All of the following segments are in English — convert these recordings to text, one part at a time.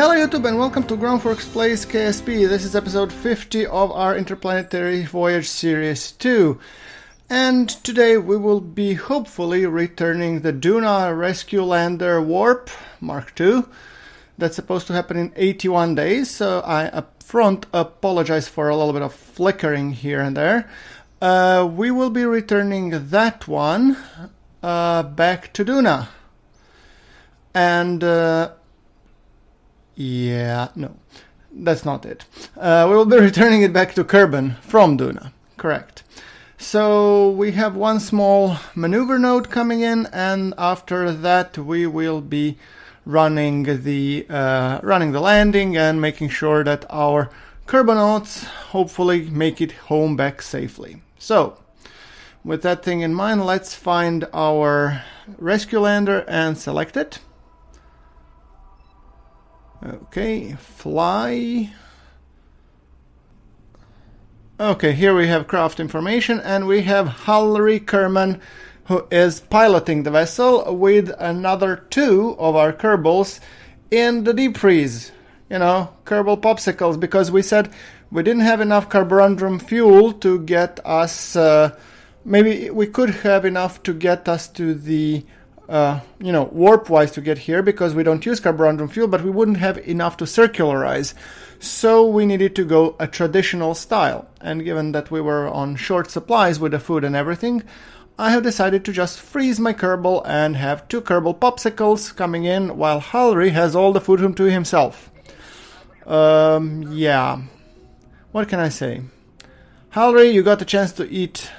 Hello YouTube and welcome to GrunfWorks Plays KSP. This is episode 50 of our Interplanetary Voyage Series 2. And today we will be hopefully returning the Duna Rescue Lander Warp Mark II. That's supposed to happen in 81 days, so I upfront apologize for a little bit of flickering here and there. We will be returning that one back to Duna. And yeah, no, that's not it. We will be returning it back to Kerbal from Duna, correct. So we have one small maneuver node coming in, and after that we will be running the landing and making sure that our Kerbonauts hopefully make it home back safely. So, with that thing in mind, let's find our rescue lander and select it. Okay, fly. Okay, here we have craft information, and we have Hallery Kerman, who is piloting the vessel with another two of our kerbals in the deep freeze. You know, Kerbal popsicles, because we said we didn't have enough carborundum fuel to get us, maybe we could have enough to get us to the warp-wise to get here, because we don't use carborundum fuel, but we wouldn't have enough to circularize. So we needed to go a traditional style. And given that we were on short supplies with the food and everything, I have decided to just freeze my Kerbal and have two Kerbal popsicles coming in, while Hallery has all the food to himself. Yeah. What can I say? Hallery, you got a chance to eat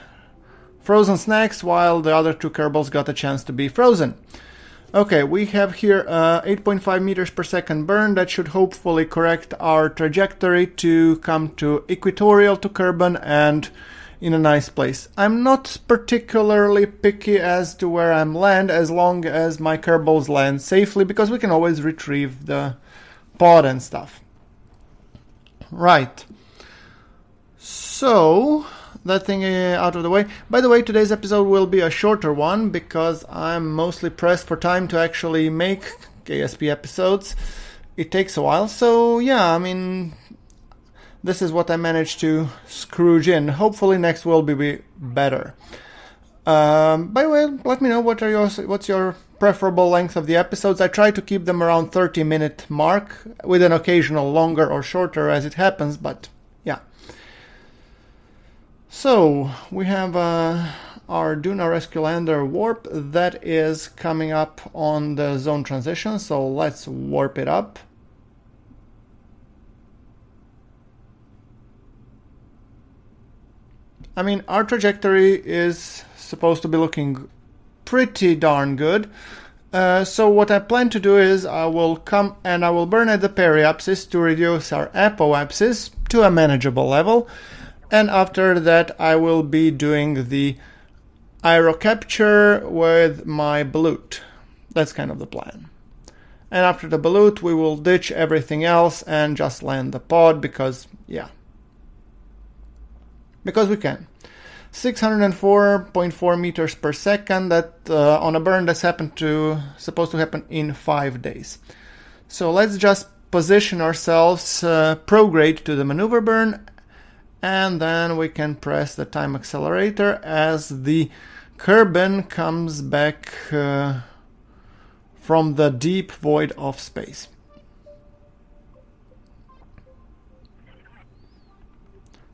frozen snacks, while the other two Kerbals got a chance to be frozen. Okay, we have here 8.5 meters per second burn. That should hopefully correct our trajectory to come to equatorial to Kerbal and in a nice place. I'm not particularly picky as to where I'm land, as long as my Kerbals land safely, because we can always retrieve the pod and stuff. Right. So that thing out of the way. By the way, today's episode will be a shorter one because I'm mostly pressed for time to actually make KSP episodes. It takes a while, so yeah, I mean, this is what I managed to scrooge in. Hopefully next will be better. By the way, let me know what's your preferable length of the episodes. I try to keep them around 30-minute mark, with an occasional longer or shorter as it happens, but yeah. So, we have our Duna Rescue Lander warp that is coming up on the zone transition, so let's warp it up. I mean, our trajectory is supposed to be looking pretty darn good. So what I plan to do is I will come and I will burn at the periapsis to reduce our apoapsis to a manageable level. And after that, I will be doing the aero capture with my balut. That's kind of the plan. And after the balut, we will ditch everything else and just land the pod because, yeah. Because we can. 604.4 meters per second, that on a burn that's supposed to happen in 5 days. So let's just position ourselves prograde to the maneuver burn, and then we can press the time accelerator as the Kerbal comes back from the deep void of space.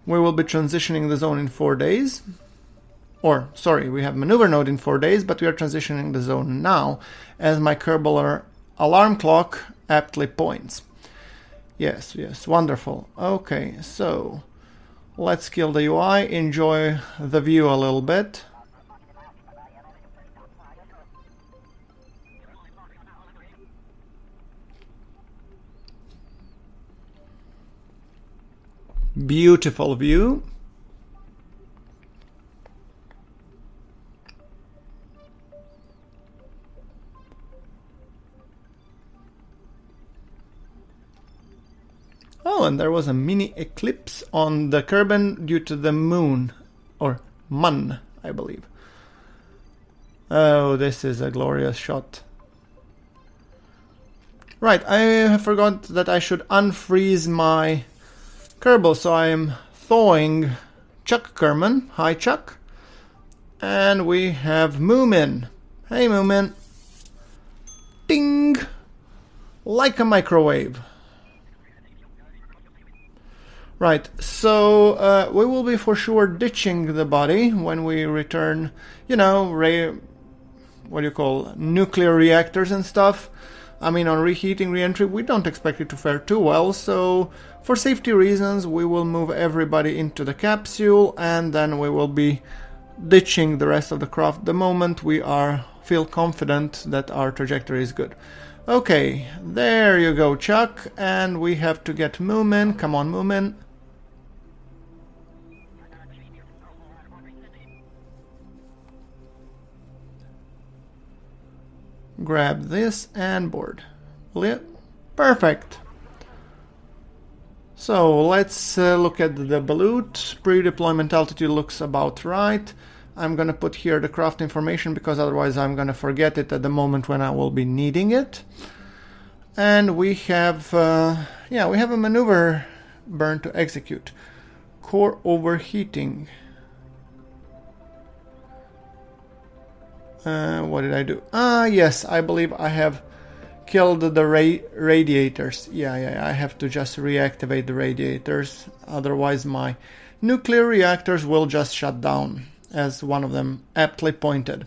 We will be transitioning the zone in 4 days. Or, sorry, we have maneuver node in 4 days, but we are transitioning the zone now, as my Kerbal alarm clock aptly points. Yes, wonderful. Okay, so let's kill the UI, enjoy the view a little bit. Beautiful view. Oh, and there was a mini eclipse on the Kerbal due to the moon, or mun, I believe. Oh, this is a glorious shot. Right, I forgot that I should unfreeze my Kerbal, so I am thawing Chuck Kerman. Hi, Chuck. And we have Moomin. Hey, Moomin. Ding! Like a microwave. Right, so we will be for sure ditching the body when we return, you know, what do you call, nuclear reactors and stuff. I mean, on reheating reentry, we don't expect it to fare too well, so for safety reasons, we will move everybody into the capsule, and then we will be ditching the rest of the craft the moment we feel confident that our trajectory is good. Okay, there you go, Chuck, and we have to get Moomin. Come on, Moomin. Grab this and board. Perfect. So let's look at the balut. Pre-deployment altitude looks about right. I'm gonna put here the craft information because otherwise I'm gonna forget it at the moment when I will be needing it. And we have, we have a maneuver burn to execute. Core overheating. What did I do? Yes, I believe I have killed the radiators. Yeah, I have to just reactivate the radiators. Otherwise my nuclear reactors will just shut down, as one of them aptly pointed.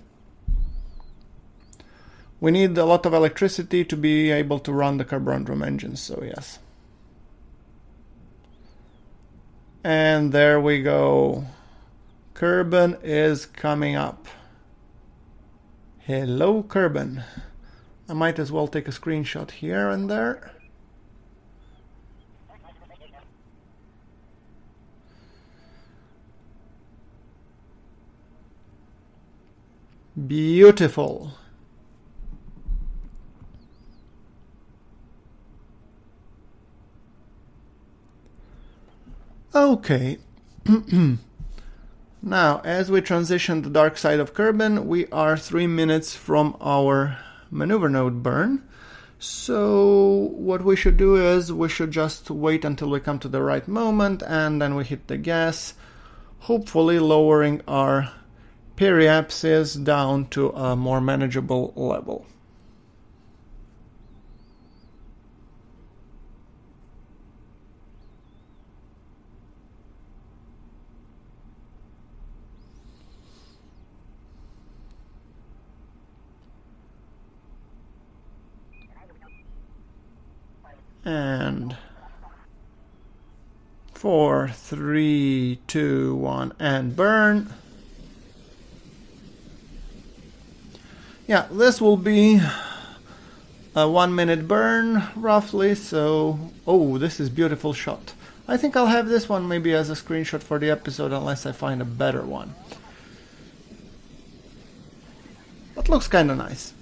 We need a lot of electricity to be able to run the carborundrum engines, so yes. And there we go. Kerbal is coming up. Hello, Kerbal. I might as well take a screenshot here and there. Beautiful. Okay. Now, as we transition the dark side of Kerbal, we are 3 minutes from our maneuver node burn. So what we should do is we should just wait until we come to the right moment and then we hit the gas, hopefully lowering our periapsis down to a more manageable level. And 4, 3, 2, 1, and burn. Yeah, this will be a 1 minute burn, roughly, so... Oh, this is beautiful shot. I think I'll have this one maybe as a screenshot for the episode, unless I find a better one. But looks kinda nice.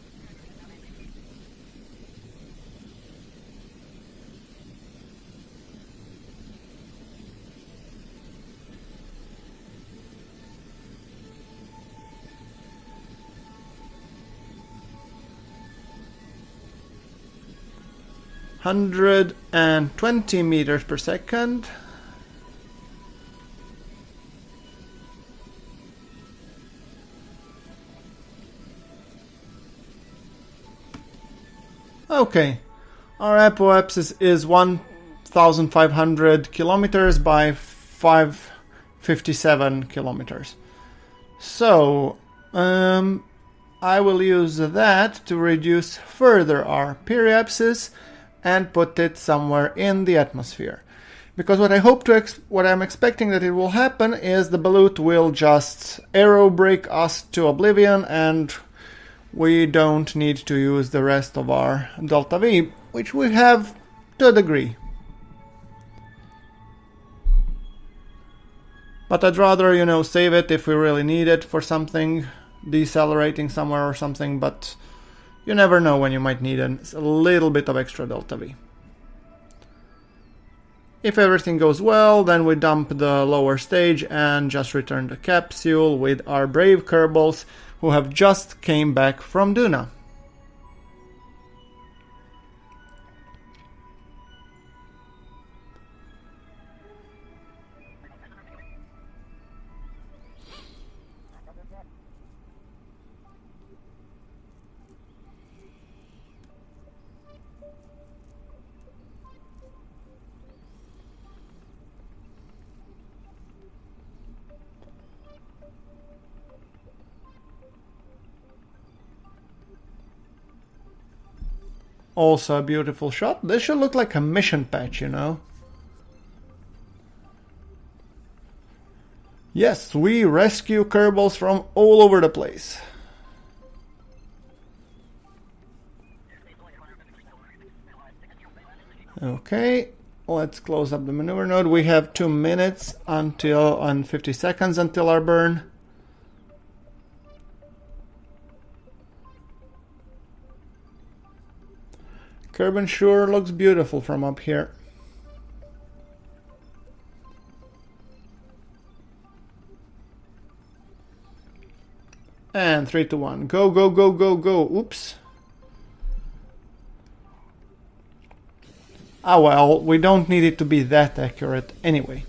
...120 meters per second. Okay, our apoapsis is 1,500 kilometers by 557 kilometers. So, I will use that to reduce further our periapsis and put it somewhere in the atmosphere. Because what I'm expecting that it will happen is the balut will just aerobrake us to oblivion and we don't need to use the rest of our delta V, which we have to a degree. But I'd rather, save it if we really need it for something, decelerating somewhere or something, but you never know when you might need a little bit of extra delta V. If everything goes well, then we dump the lower stage and just return the capsule with our brave Kerbals who have just came back from Duna. Also a beautiful shot. This should look like a mission patch, you know. Yes, we rescue kerbals from all over the place. Okay, let's close up the maneuver node. We have 2 minutes until, and 50 seconds until our burn. Kerbal sure looks beautiful from up here. And 3, 2, 1. Go, go, go, go, go. Oops. Ah well, we don't need it to be that accurate anyway.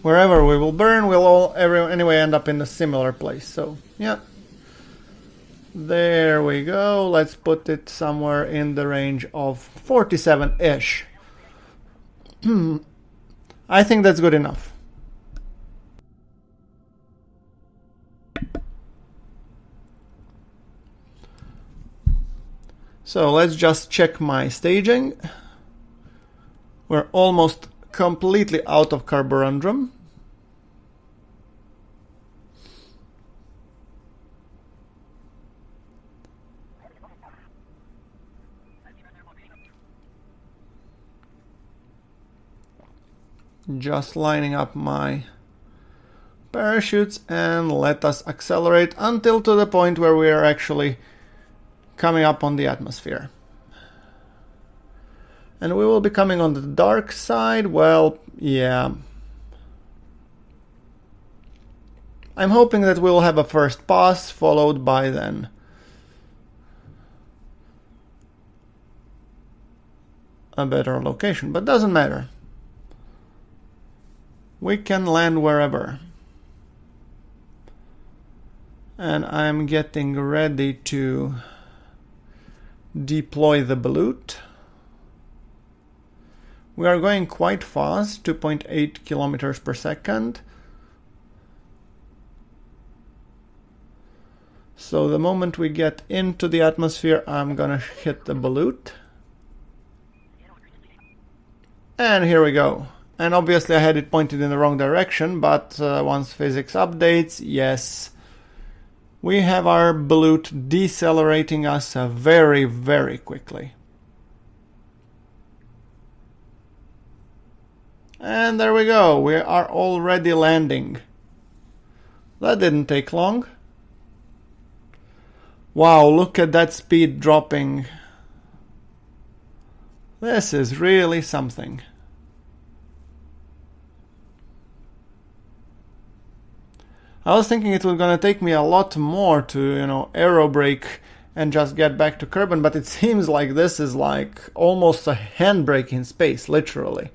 Wherever we will burn, we'll all anyway end up in a similar place. So, yeah. There we go. Let's put it somewhere in the range of 47-ish. I think that's good enough. So let's just check my staging. We're almost completely out of carborundrum. Just lining up my parachutes, and let us accelerate until to the point where we are actually coming up on the atmosphere. And we will be coming on the dark side. Well, yeah. I'm hoping that we'll have a first pass followed by then a better location, but doesn't matter. We can land wherever. And I'm getting ready to deploy the balut. We are going quite fast, 2.8 kilometers per second. So the moment we get into the atmosphere, I'm gonna hit the balut. And here we go. And obviously I had it pointed in the wrong direction, but once physics updates, yes, we have our balut decelerating us very, very quickly. And there we go, we are already landing. That didn't take long. Wow, look at that speed dropping. This is really something. I was thinking it was gonna take me a lot more to, aerobrake and just get back to Kerbal, but it seems like this is like almost a handbrake in space, literally.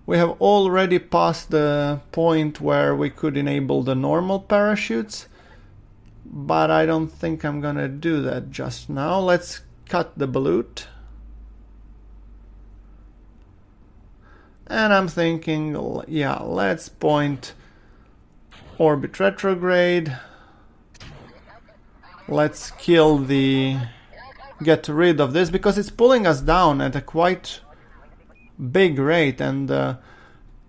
We have already passed the point where we could enable the normal parachutes, but I don't think I'm gonna do that just now. Let's cut the balut. And I'm thinking, yeah, let's point orbit retrograde. Let's get rid of this because it's pulling us down at a quite big rate, and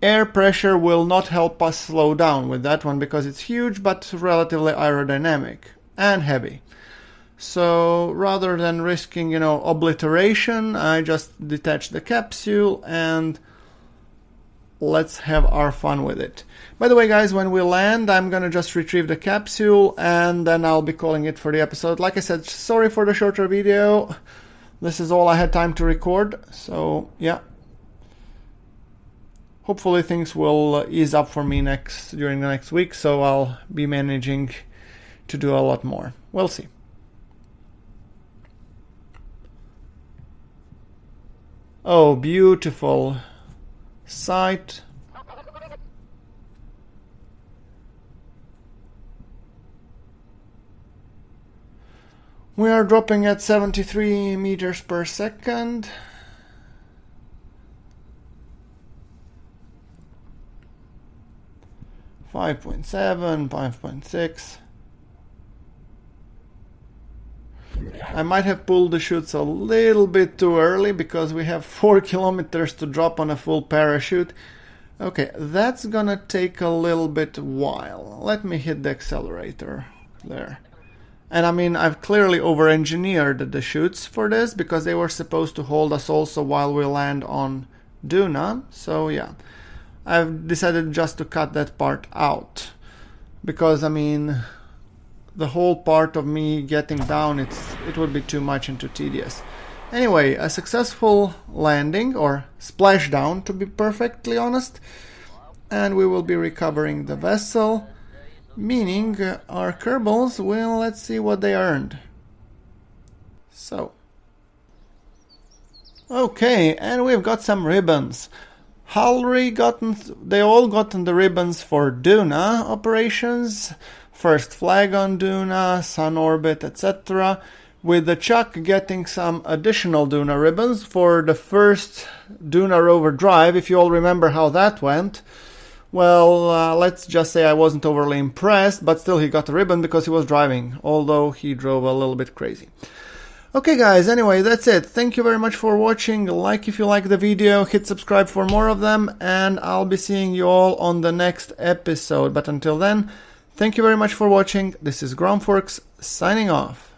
air pressure will not help us slow down with that one because it's huge but relatively aerodynamic and heavy. So rather than risking, obliteration, I just detach the capsule and let's have our fun with it. By the way, guys, when we land, I'm gonna just retrieve the capsule and then I'll be calling it for the episode. Like I said, sorry for the shorter video. This is all I had time to record, so yeah. Hopefully things will ease up for me during the next week, so I'll be managing to do a lot more. We'll see. Oh, beautiful sight. We are dropping at 73 meters per second. 5.7, 5.6. I might have pulled the chutes a little bit too early because we have 4 kilometers to drop on a full parachute. Okay, that's gonna take a little bit while. Let me hit the accelerator there. And I mean, I've clearly over-engineered the chutes for this because they were supposed to hold us also while we land on Duna. So yeah, I've decided just to cut that part out because I mean, the whole part of me getting down, it would be too much and too tedious. Anyway, a successful landing, or splashdown to be perfectly honest, and we will be recovering the vessel, meaning our kerbals will, let's see what they earned. So, okay, and we've got some ribbons. They all gotten the ribbons for Duna operations, first flag on Duna, sun orbit, etc. With the Chuck getting some additional Duna ribbons for the first Duna rover drive, if you all remember how that went. Well, let's just say I wasn't overly impressed, but still he got a ribbon because he was driving, although he drove a little bit crazy. Okay guys, anyway, that's it. Thank you very much for watching. Like if you like the video, hit subscribe for more of them, and I'll be seeing you all on the next episode. But until then, thank you very much for watching. This is GrunfWorks signing off.